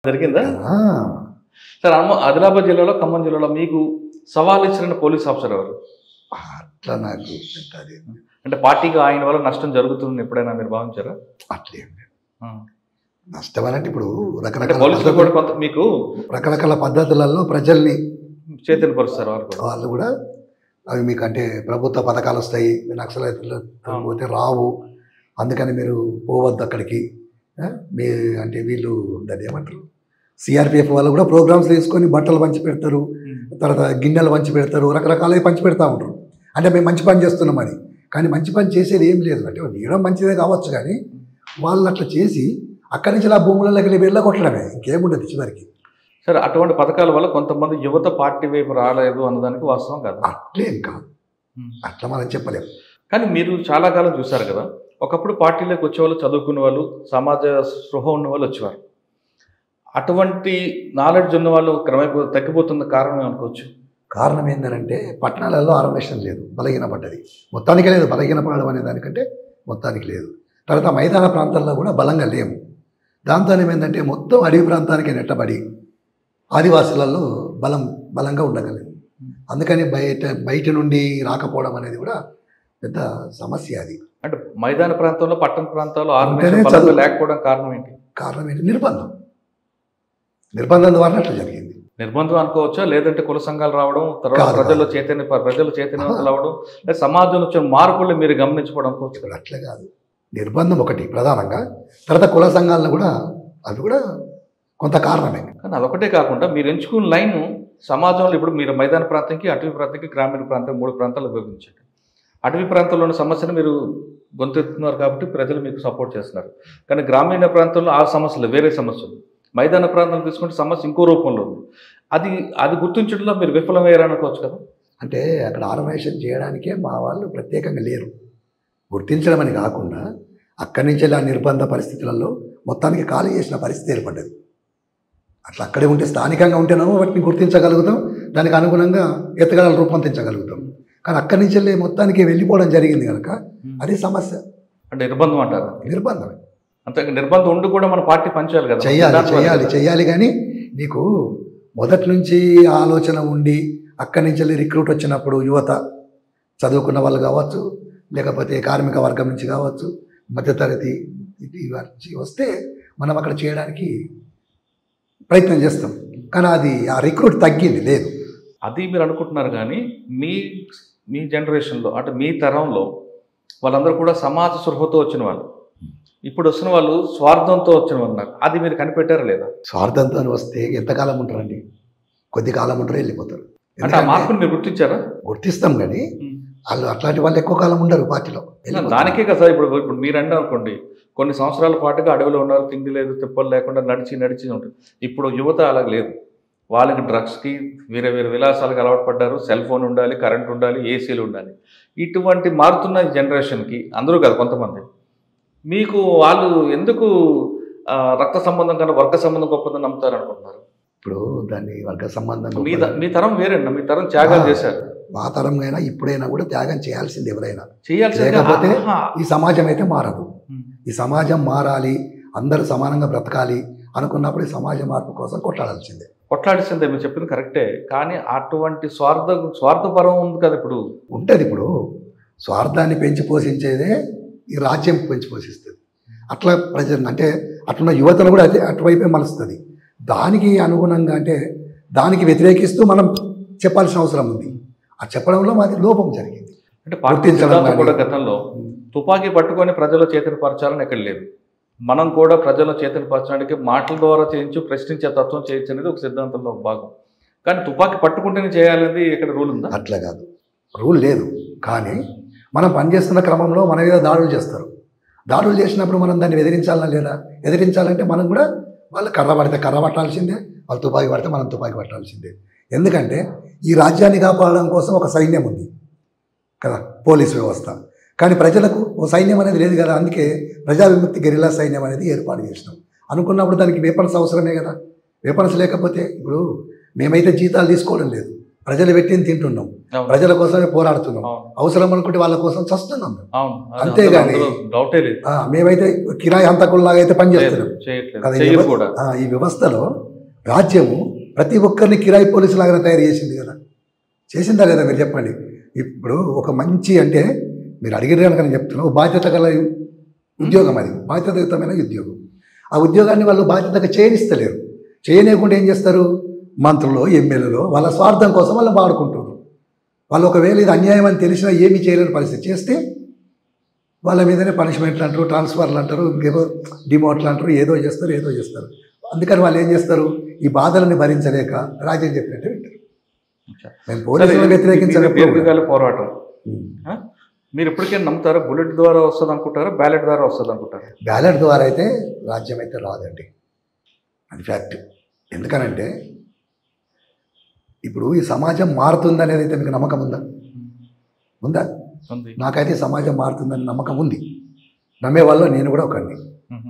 జరిగిందా? సార్ ఆదిలాబాద్ జిల్లాలో, ఖమ్మం జిల్లాలో మీకు సవాల్ ఇచ్చిన పోలీస్ ఆఫీసర్ ఎవరు? అట్లా నాకు అంటే పార్టీకి ఆయన వల్ల నష్టం జరుగుతుంది ఎప్పుడైనా మీరు భావించారా? అట్లేం లేదు. నష్టం అంటే ఇప్పుడు రకరకాల పద్ధతులలో ప్రజల్ని చైతన్యపరుస్తారు వాళ్ళు కూడా. అవి మీకు అంటే ప్రభుత్వ పథకాలు వస్తాయి, నక్సలైట్లు పోతే రావు, అందుకని మీరు పోవద్దు అక్కడికి. మీ అంటే వీళ్ళు దాన్ని ఏమంటారు, సిఆర్పిఎఫ్ వాళ్ళు కూడా ప్రోగ్రామ్స్ తీసుకొని బట్టలు పంచి పెడతారు, తర్వాత గిన్నెలు పంచి పెడతారు, రకరకాలవి పంచి పెడతా ఉంటారు. అంటే మేము మంచి పని చేస్తున్నామని. కానీ మంచి పని చేసేది ఏం లేదు. అంటే నీడం మంచిదే కావచ్చు, కానీ వాళ్ళు అట్లా చేసి అక్కడి నుంచి ఆ భూములలోకి వెళ్ళగొట్టడమే, ఇంకేముండదు చివరికి. సరే, అటువంటి పథకాల వల్ల కొంతమంది యువత పార్టీ వైపు రాలేదు అన్నదానికి వాస్తవం కాదు. అట్లేం కాదు, అట్లా మనం చెప్పలేము. కానీ మీరు చాలా కాలం చూశారు కదా, ఒకప్పుడు పార్టీలోకి వచ్చేవాళ్ళు చదువుకునే వాళ్ళు, సమాజ స్పృహ ఉన్న వాళ్ళు వచ్చేవారు. అటువంటి నాలెడ్జ్ ఉన్న వాళ్ళు క్రమేపీ తగ్గిపోతున్న కారణం ఏమనుకోవచ్చు? కారణం ఏంటంటే పట్టణాలలో ఆర్గనైజేషన్ లేదు, బలహీనపడ్డది. మొత్తానికి లేదు, బలహీనపడడం అనే దానికంటే మొత్తానికి లేదు. తర్వాత మైదాన ప్రాంతాల్లో కూడా బలంగా లేము. దాంతో ఏమైందంటే మొత్తం అడవి ప్రాంతానికి నెట్టబడి ఆదివాసులలో బలంగా ఉండగలేదు. అందుకని బయట నుండి రాకపోవడం అనేది కూడా పెద్ద సమస్య. అది అంటే మైదాన ప్రాంతంలో, పట్టణ ప్రాంతాల్లో ఆర్గనైజేషన్ లేకపోవడం కారణం ఏంటి? కారణం ఏంటి? నిర్బంధం ద్వారా అట్లా జరిగింది. నిర్బంధం అనుకోవచ్చా, లేదంటే కుల సంఘాలు రావడం, తర్వాత ప్రజల్లో చైతన్యం రావడం, లేదా సమాజంలో వచ్చిన మార్పులు మీరు గమనించుకోవడం అనుకోవచ్చు? అట్లా కాదు, నిర్బంధం ఒకటి ప్రధానంగా, తర్వాత కుల సంఘాలను కూడా అవి కూడా కొంత కారణమే. కానీ అదొకటే కాకుండా మీరు ఎంచుకున్న లైన్ సమాజంలో ఇప్పుడు మీరు మైదాన ప్రాంతానికి, అటవీ ప్రాంతానికి, గ్రామీణ ప్రాంతం 3 ప్రాంతాలు విభజించండి. అటవీ ప్రాంతంలోని సమస్యను మీరు గొంతెత్తుతున్నారు కాబట్టి ప్రజలు మీకు సపోర్ట్ చేస్తున్నారు. కానీ గ్రామీణ ప్రాంతంలో ఆ సమస్యలు వేరే సమస్యలు, మైదాన ప్రాంతం తీసుకుంటే సమస్య ఇంకో రూపంలో ఉంది. అది గుర్తించడంలో మీరు విఫలమయ్యారనుకోవచ్చు కదా. అంటే అక్కడ ఆర్గనైజేషన్ చేయడానికే మా వాళ్ళు ప్రత్యేకంగా లేరు. గుర్తించడం అని కాకుండా అక్కడి నుంచి ఆ నిర్బంధ పరిస్థితులలో మొత్తానికి ఖాళీ చేసిన పరిస్థితి ఏర్పడ్డది. అట్లా అక్కడే ఉంటే, స్థానికంగా ఉంటేనేమో వాటిని గుర్తించగలుగుతాం, దానికి అనుగుణంగా ఎత్తుగడలు రూపొందించగలుగుతాం. కానీ అక్కడి నుంచి వెళ్ళి మొత్తానికి వెళ్ళిపోవడం జరిగింది కనుక అది సమస్య. అంటే నిర్బంధం అంటారు? నిర్బంధమే. అంతే, నిర్బంధం ఉండి కూడా మన పార్టీ పనిచేయాలి కదా. చెయ్యాలి కానీ నీకు మొదటి నుంచి ఆలోచన ఉండి అక్కడి నుంచి వెళ్ళి రిక్రూట్ వచ్చినప్పుడు యువత, చదువుకున్న వాళ్ళు కావచ్చు, లేకపోతే కార్మిక వర్గం నుంచి కావచ్చు, మధ్యతరగతి నుంచి వస్తే మనం అక్కడ చేయడానికి ప్రయత్నం చేస్తాం. కానీ అది ఆ రిక్రూట్ తగ్గింది లేదు. అది మీరు అనుకుంటున్నారు. కానీ మీ జనరేషన్లో, అంటే మీ తరంలో వాళ్ళందరూ కూడా సమాజ స్పృహతో వచ్చిన వాళ్ళు, ఇప్పుడు వస్తున్న వాళ్ళు స్వార్థంతో వచ్చిన వాళ్ళు. అది మీరు కనిపెట్టారా లేదా? స్వార్థంతో వస్తే ఎంతకాలం ఉంటారండి? కొద్ది కాలం ఉంటారు, వెళ్ళిపోతారు. అంటే ఆ మార్పుని మీరు గుర్తించారా? గుర్తిస్తాం, కానీ వాళ్ళు అట్లాంటి వాళ్ళు ఎక్కువ కాలం ఉండరు పార్టీలో. దానికే కదా ఇప్పుడు మీరు అంటే అనుకోండి, కొన్ని సంవత్సరాల పాటుగా అడవిలో ఉన్నారు, తిండి లేదు, తిప్పలు లేకుండా నడిచి ఉంటుంది. ఇప్పుడు యువత అలా లేదు. వాళ్ళకి డ్రగ్స్కి వేరే విలాసాలకు అలవాటు పడ్డారు. సెల్ ఫోన్ ఉండాలి, కరెంట్ ఉండాలి, ఏసీలు ఉండాలి. ఇటువంటి మారుతున్న జనరేషన్కి అందరూ కాదు, కొంతమంది మీకు వాళ్ళు ఎందుకు రక్త సంబంధం కన్నా వర్గ సంబంధం గొప్పదని నమ్ముతారు అనుకుంటున్నారు? ఇప్పుడు దాన్ని వర్గ సంబంధం, మీ తరం వేరేనా? మీ తరం త్యాగాలు చేశారు. మా తరం అయినా ఇప్పుడైనా కూడా త్యాగం చేయాల్సింది ఎవరైనా లేకపోతే ఈ సమాజం అయితే మారదు. ఈ సమాజం మారాలి, అందరూ సమానంగా బ్రతకాలి అనుకున్నప్పుడు ఈ సమాజ మార్పు కోసం కొట్లాడాల్సిందే. మీరు చెప్పింది కరెక్టే. కానీ అటువంటి స్వార్థపరం ఉంది కదా ఇప్పుడు. ఉంటుంది. ఇప్పుడు స్వార్థాన్ని పెంచి పోషించేదే ఈ రాజ్యం పెంచి పోషిస్తుంది. అట్లా ప్రజలు అంటే అట్లున్న యువతను కూడా అదే అటువైపే మలుస్తుంది. దానికి అనుగుణంగా అంటే దానికి వ్యతిరేకిస్తూ మనం చెప్పాల్సిన అవసరం ఉంది. ఆ చెప్పడంలో మాది లోపం జరిగింది. అంటే పార్టీ కూడా గతంలో తుపాకీ పట్టుకొని ప్రజల్లో చైతన్యపరచాలని ఎక్కడ లేదు. మనం కూడా ప్రజల్లో చైతన్యపరచడానికి మాటల ద్వారా చేయించు, ప్రశ్నించే తత్వం చేయించనేది ఒక సిద్ధాంతంలో ఒక భాగం. కానీ తుపాకీ పట్టుకుంటేనే చేయాలనేది ఇక్కడ రూల్ ఉందా? అట్లా కాదు, రూల్ లేదు. కానీ మనం పనిచేస్తున్న క్రమంలో మన మీద దాడులు చేస్తారు. దాడులు చేసినప్పుడు మనం దాన్ని ఎదిరించాలన్నా లేదా? ఎదిరించాలంటే మనం కూడా వాళ్ళు కర్ర పడితే కర్ర పట్టాల్సిందే, వాళ్ళు తుపాకీ పడితే మనం తుపాకీ పట్టాల్సిందే. ఎందుకంటే ఈ రాజ్యాన్ని కాపాడడం కోసం ఒక సైన్యం ఉంది కదా, పోలీస్ వ్యవస్థ. కానీ ప్రజలకు ఓ సైన్యం అనేది లేదు కదా. అందుకే ప్రజా విముక్తి గెరిల్లా సైన్యం అనేది ఏర్పాటు చేసినాం. అనుకున్నప్పుడు దానికి వెపన్స్ అవసరమే కదా. వెపన్స్ లేకపోతే ఇప్పుడు మేమైతే జీతాలు తీసుకోవడం లేదు, ప్రజలు పెట్టింది తింటున్నాం, అవును. ప్రజల కోసమే పోరాడుతున్నాం, అవును. అవసరం అనుకుంటే వాళ్ళ కోసం చస్తున్నాం మేము. అవును. అంతేగాని డౌటే లేదు. మేమైతే కిరాయి హంతకుల్లాగా అయితే పనిచేస్తున్నాం చేయట్లేదు. కదా. చేయరు కూడా. ఈ వ్యవస్థలో రాజ్యము ప్రతి ఒక్కరిని కిరాయి పోలీసు లాగా తయారు చేసింది కదా. చేసిందా లేదా మీరు చెప్పండి. ఇప్పుడు ఒక మంచి అంటే మీరు అడిగిన కనుక నేను చెప్తున్నా, బాధ్యత గల ఉద్యోగం, అది బాధ్యతాయుతమైన ఉద్యోగం. ఆ ఉద్యోగాన్ని వాళ్ళు బాధ్యతగా చేయనిస్తలేరు. చేయలేకుండా ఏం చేస్తారు, మంత్రులు ఎమ్మెల్యేలు వాళ్ళ స్వార్థం కోసం వాళ్ళు వాడుకుంటారు. వాళ్ళు ఒకవేళ ఇది అన్యాయం అని తెలిసినా ఏమీ చేయలేని పరిస్థితి చేస్తే వాళ్ళ మీదనే పనిష్మెంట్లు అంటారు, ట్రాన్స్ఫర్లు అంటారు, ఇంకేదో డిమోట్లు అంటారు, ఏదో చేస్తారు. అందుకని వాళ్ళు ఏం చేస్తారు, ఈ బాధలను భరించలేక రాజ్యం చెప్పినట్టు వింటారు. మేము పోలీసులను వ్యతిరేకించాలి పోరాటం. మీరు ఎప్పటికైనా నమ్ముతారా బుల్లెట్ ద్వారా వస్తుంది అనుకుంటారా, బ్యాలెట్ ద్వారా వస్తుంది అనుకుంటారా? బ్యాలెట్ ద్వారా అయితే రాజ్యం అయితే రాదండి, అది ఫ్యాక్ట్. ఎందుకనంటే ఇప్పుడు ఈ సమాజం మారుతుంది అనేది అయితే మీకు నమ్మకం ఉందా? నాకైతే సమాజం మారుతుందని నమ్మకం ఉంది. నమ్మే వాళ్ళు నేను కూడా ఒకరిని.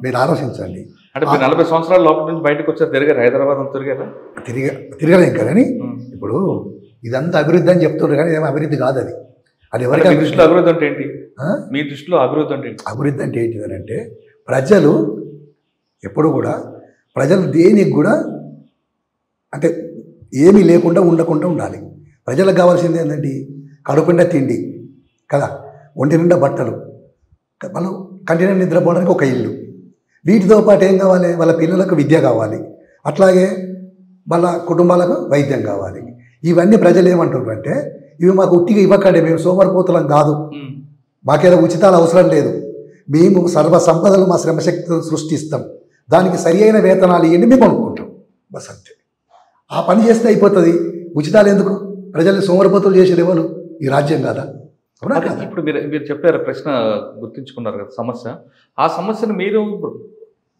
మీరు ఆలోచించండి. అంటే 40 సంవత్సరాల లోపల నుంచి బయటకు వచ్చారు, తిరిగారు హైదరాబాద్ అంతా తిరగలేం కదని. ఇప్పుడు ఇదంతా అభివృద్ధి అని చెప్తున్నారు కానీ ఏమో అభివృద్ధి కాదు అది. అది ఎవరికి దృష్టిలో అభివృద్ధి అంటే ఏంటి? మీ దృష్టిలో అభివృద్ధి అంటే ఏంటి? అభివృద్ధి అంటే ఏంటిదని అంటే ప్రజలు ఎప్పుడు కూడా ప్రజలు దేనికి కూడా అంటే ఏమీ లేకుండా ఉండకుండా ఉండాలి. ప్రజలకు కావాల్సింది ఏంటంటే కడుపు నిండా తిండి కదా, ఒంటి నిండా బట్టలు, వాళ్ళు కంటి నిండా నిద్రపోవడానికి ఒక ఇల్లు. వీటితో పాటు ఏం కావాలి, వాళ్ళ పిల్లలకు విద్య కావాలి, అట్లాగే వాళ్ళ కుటుంబాలకు వైద్యం కావాలి. ఇవన్నీ ప్రజలు ఏమంటున్నారు అంటే ఇవి మాకు ఉట్టిగా ఇవ్వకండి, మేము సోమరిపోతులం కాదు, మాకేదో ఉచితాలు అవసరం లేదు, మేము సర్వ సంపదలు మా శ్రమశక్తులను సృష్టిస్తాం, దానికి సరి అయిన వేతనాలు ఇవన్నీ మేము అనుకుంటాం, బస్ అంతే. ఆ పని చేస్తే అయిపోతుంది. ఉచితాలు ఎందుకు? ప్రజల్ని సోమరిపోతులు చేసేది ఎవరు? ఈ రాజ్యం కాదా? ఇప్పుడు మీరు చెప్పారు, ప్రశ్న గుర్తించుకున్నారు కదా సమస్య. ఆ సమస్యను మీరు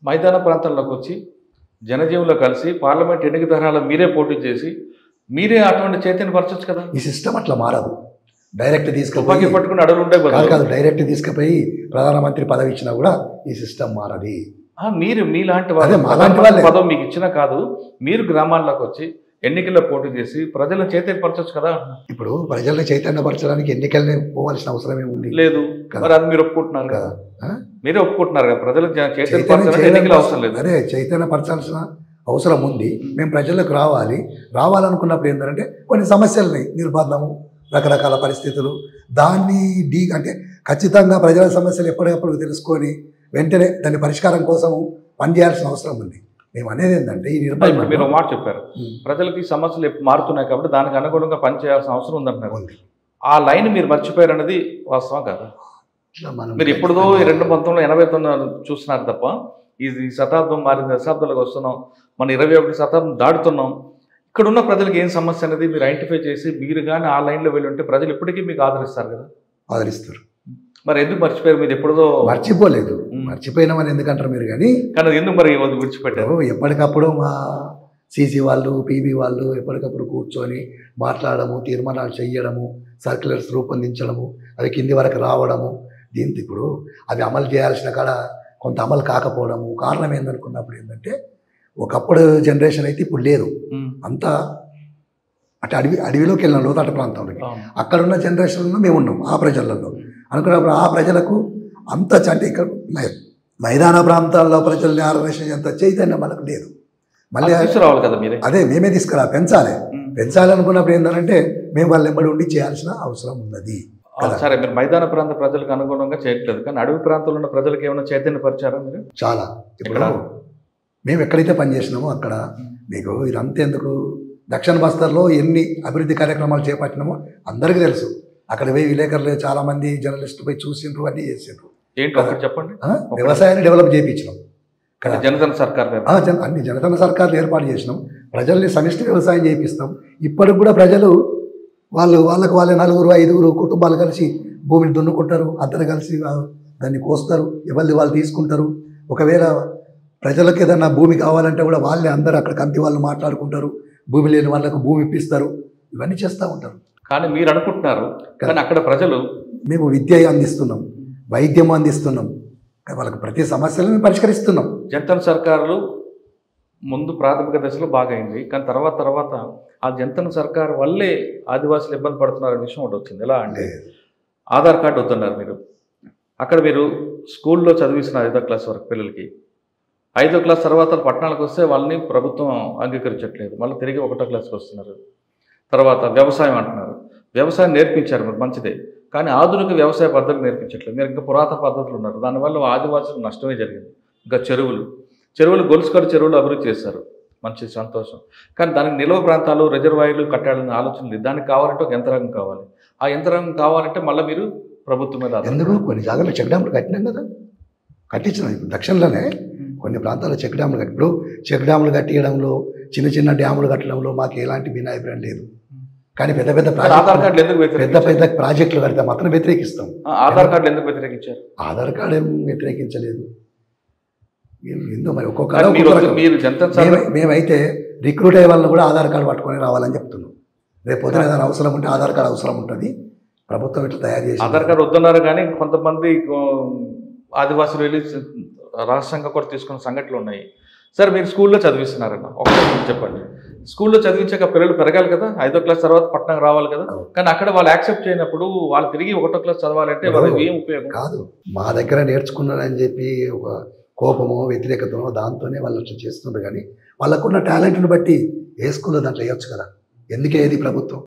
మైదాన ప్రాంతాల్లోకి వచ్చి జనజీవుల్లో కలిసి పార్లమెంట్ ఎన్నిక ధరాలు మీరే పోటీ చేసి మీరే అటువంటి చైతన్యపరచవచ్చు కదా. ఈ సిస్టమ్ అట్లా మారదు. డైరెక్ట్ తీసుకుపోయి పట్టుకుని అడవులు ఉంటాయి కాదు, డైరెక్ట్ తీసుకుపోయి ప్రధానమంత్రి పదవి ఇచ్చినా కూడా ఈ సిస్టమ్ మారది. మీరు మీలాంటి వాళ్ళు పదవి మీకు ఇచ్చినా కాదు, మీరు గ్రామాల్లోకి వచ్చి ఎన్నికల్లో పోటీ చేసి ప్రజలను చైతన్యపరచవచ్చు కదా. ఇప్పుడు ప్రజల్ని చైతన్యపరచడానికి ఎన్నికల్ని పోవాల్సిన అవసరం ఏముంది? లేదు మరి అది మీరు ఒప్పుకుంటున్నారు కదా, మీరే ఒప్పుకుంటున్నారు కదా, ప్రజలకు చైతన్యపరచడానికి ఎన్నికలు అవసరం లేదు. అదే చైతన్యపరచాల్సిన అవసరం ఉంది. మేము ప్రజలకు రావాలనుకున్నప్పుడు ఏంటంటే కొన్ని సమస్యలని నిర్బంధము, రకరకాల పరిస్థితులు, దాన్ని అంటే ఖచ్చితంగా ప్రజల సమస్యలు ఎప్పటికప్పుడు తెలుసుకొని వెంటనే దాని పరిష్కారం కోసం పనిచేయాల్సిన అవసరం ఉంది. మేము అనేది ఏంటంటే ఈ నిర్ణయం మీరు మాట చెప్పారు, ప్రజలకి సమస్యలు మారుతున్నాయి కాబట్టి దానికి అనుగుణంగా పనిచేయాల్సిన అవసరం ఉందంటున్నారు. ఆ లైన్ మీరు మర్చిపోయారు అనేది వాస్తవం కాదు. మీరు ఎప్పుడుదో 1989 చూస్తున్నారు తప్ప ఈ శతాబ్దం మారింది, దశాబ్దాలకు వస్తున్నాం, మన 21వ శతాబ్దం దాటుతున్నాం. ఇక్కడ ఉన్న ప్రజలకు ఏం సమస్య అనేది మీరు ఐడెంటిఫై చేసి మీరు కానీ ఆ లైన్లో వెళ్ళి ఉంటే ప్రజలు ఇప్పటికీ మీకు ఆదరిస్తారు కదా. ఆదరిస్తారు. మరి ఎందుకు మర్చిపోయారు? మీరు ఎప్పుడుదో మర్చిపోలేదు, మర్చిపోయినామని ఎందుకంటారు మీరు కానీ ఎందుకు మరి విడిచిపెట్టారు? ఎప్పటికప్పుడు మా సీసీ వాళ్ళు, పీబీ వాళ్ళు ఎప్పటికప్పుడు కూర్చొని మాట్లాడము, తీర్మానాలు చేయడము, సర్క్యులర్స్ రూపొందించడము, అవి కింది వరకు రావడము. దీంతో ఇప్పుడు అవి అమలు చేయాల్సిన కాడ కొంత అమలు కాకపోవడము. కారణం ఏందనుకున్నప్పుడు ఏంటంటే ఒకప్పుడు జనరేషన్ అయితే ఇప్పుడు లేదు. అంతా అంటే అడవిలోకి వెళ్ళిన లోతట్ట ప్రాంతంలోకి, అక్కడున్న జనరేషన్లో మేము ఉన్నాం ఆ ప్రజలలో అనుకున్నప్పుడు ఆ ప్రజలకు అంత అంటే ఇక్కడ మైదాన ప్రాంతాల్లో ప్రజల్ని ఆర్గనైజేషన్ అంత చైతన్యం మనకు లేదు. మళ్ళీ తీసుకురావాలి కదా మీరే. అదే మేమే పెంచాలి అనుకున్నప్పుడు ఏంటంటే మేము వాళ్ళ వెంబడి ఉండి చేయాల్సిన అవసరం ఉన్నది. సరే, మీరు మైదాన ప్రాంత ప్రజలకు అనుగుణంగా చేయట్లేదు కానీ అడవి ప్రాంతంలో ఉన్న ప్రజలకు ఏమైనా చైతన్యపరిచారా మీరు? చాలా. ఇప్పుడు మేము ఎక్కడైతే పనిచేసినామో అక్కడ మీకు ఇదంతా ఎందుకు, దక్షిణ బస్తర్లో ఎన్ని అభివృద్ధి కార్యక్రమాలు చేపట్టినామో అందరికీ తెలుసు. అక్కడ పోయి విలేకరులు చాలామంది జర్నలిస్టులు పోయి చూసిండ్రు, అన్నీ చేసిండ్రు. ఏంటో ఒకటి చెప్పండి. వ్యవసాయాన్ని డెవలప్ చేయించినాం కదా, జనధన సర్కార్ అన్ని జనధన సర్కార్లు ఏర్పాటు చేసినాం. ప్రజల్ని సమిష్టి వ్యవసాయం చేయిస్తాం. ఇప్పటికి కూడా ప్రజలు వాళ్ళకు వాళ్ళే 4-5 కుటుంబాలు కలిసి భూమిని దున్నుకుంటారు, అందరు కలిసి దాన్ని కోస్తారు, ఎవరిది వాళ్ళు తీసుకుంటారు. ఒకవేళ ప్రజలకు ఏదన్నా భూమి కావాలంటే కూడా వాళ్ళే అందరూ అక్కడ కంపి వాళ్ళు మాట్లాడుకుంటారు, భూమి లేని వాళ్ళకు భూమి ఇప్పిస్తారు, ఇవన్నీ చేస్తూ ఉంటారు. కానీ మీరు అనుకుంటున్నారు కానీ అక్కడ ప్రజలు మేము విద్య అందిస్తున్నాం, వైద్యం అందిస్తున్నాం, వాళ్ళకి ప్రతి సమస్యలను పరిష్కరిస్తున్నాం. జనధన సర్కారులు ముందు ప్రాథమిక దశలో బాగా అయింది, కానీ తర్వాత ఆ జంతన్ సర్కార్ వల్లే ఆదివాసులు ఇబ్బంది పడుతున్నారనే విషయం ఒకటి వచ్చింది. ఎలా అంటే ఆధార్ కార్డు వద్దన్నారు మీరు. అక్కడ మీరు స్కూల్లో చదివిస్తున్న 5వ క్లాస్ వరకు పిల్లలకి, 5వ క్లాస్ తర్వాత పట్టణాలకు వస్తే వాళ్ళని ప్రభుత్వం అంగీకరించట్లేదు, మళ్ళీ తిరిగి 1వ క్లాస్కి వస్తున్నారు. తర్వాత వ్యవసాయం అంటున్నారు. వ్యవసాయం నేర్పించారు మీరు, మంచిదే, కానీ ఆధునిక వ్యవసాయ పద్ధతులు నేర్పించట్లేదు. మీరు ఇంకా పురాతన పద్ధతులు ఉన్నారు. దానివల్ల ఆదివాసులకు నష్టమే జరిగింది. ఇంకా చెరువులు గొలుసుకరు చెరువులు అభివృద్ధి చేశారు, మంచి సంతోషం, కానీ దానికి నిల్వ ప్రాంతాలు రిజర్వాయర్లు కట్టాలనే ఆలోచన లేదు. దానికి కావాలంటే ఒక యంత్రాంగం కావాలి. ఆ యంత్రాంగం కావాలంటే మళ్ళీ మీరు ప్రభుత్వం మీద ఎందుకు కొన్ని జాగాలో చెక్ డ్యాములు కట్టినాం కదా, కట్టించినాం. ఇప్పుడు దక్షిణలోనే కొన్ని ప్రాంతాల్లో చెక్ డ్యాములు కట్టి, ఇప్పుడు చెక్ డ్యాములు కట్టియడంలో, చిన్న డ్యాములు కట్టడంలో మాకు ఎలాంటి భిన్నాభిప్రాయం లేదు. కానీ పెద్ద ఆధార్ కార్డులు ఎందుకు పెద్ద ప్రాజెక్టులు కడితే మాత్రం వ్యతిరేకిస్తాం. ఆధార్ కార్డులు ఎందుకు వ్యతిరేకించారు? ఆధార్ కార్డు ఏం వ్యతిరేకించలేదు. ఏందో మరి మేమైతే రిక్రూట్ అయ్యే వాళ్ళని కూడా ఆధార్ కార్డు పట్టుకొని రావాలని చెప్తున్నాం. రేపు పొద్దున ఏదైనా అవసరం ఉంటే ఆధార్ కార్డు అవసరం ఉంటుంది. ప్రభుత్వం ఇట్లా తయారు చేసి ఆధార్ కార్డు వద్దన్నారు, కానీ కొంతమంది ఆదివాసులు వెళ్ళి రాష్ట్రంగా కూడా తీసుకున్న సంఘటనలు ఉన్నాయి. సరే, మీరు స్కూల్లో చదివిస్తున్నారన్న ఒకటి చెప్పండి. స్కూల్లో చదివించాక పిల్లలు పెరగాలి కదా, 5వ క్లాస్ తర్వాత పట్టణం రావాలి కదా, కానీ అక్కడ వాళ్ళు యాక్సెప్ట్ చేయనప్పుడు వాళ్ళు తిరిగి 1వ క్లాస్ చదవాలంటే వాళ్ళకి ఏం ఉపయోగం? కాదు, మా దగ్గర నేర్చుకున్నారని చెప్పి ఒక కోపమో వ్యతిరేకతనో దాంతోనే వాళ్ళు అట్లా చేస్తుండ్రు. కానీ వాళ్ళకున్న టాలెంట్ని బట్టి ఏ స్కూల్లో దాంట్లో వేయొచ్చు కదా. ఎందుకే ఏది ప్రభుత్వం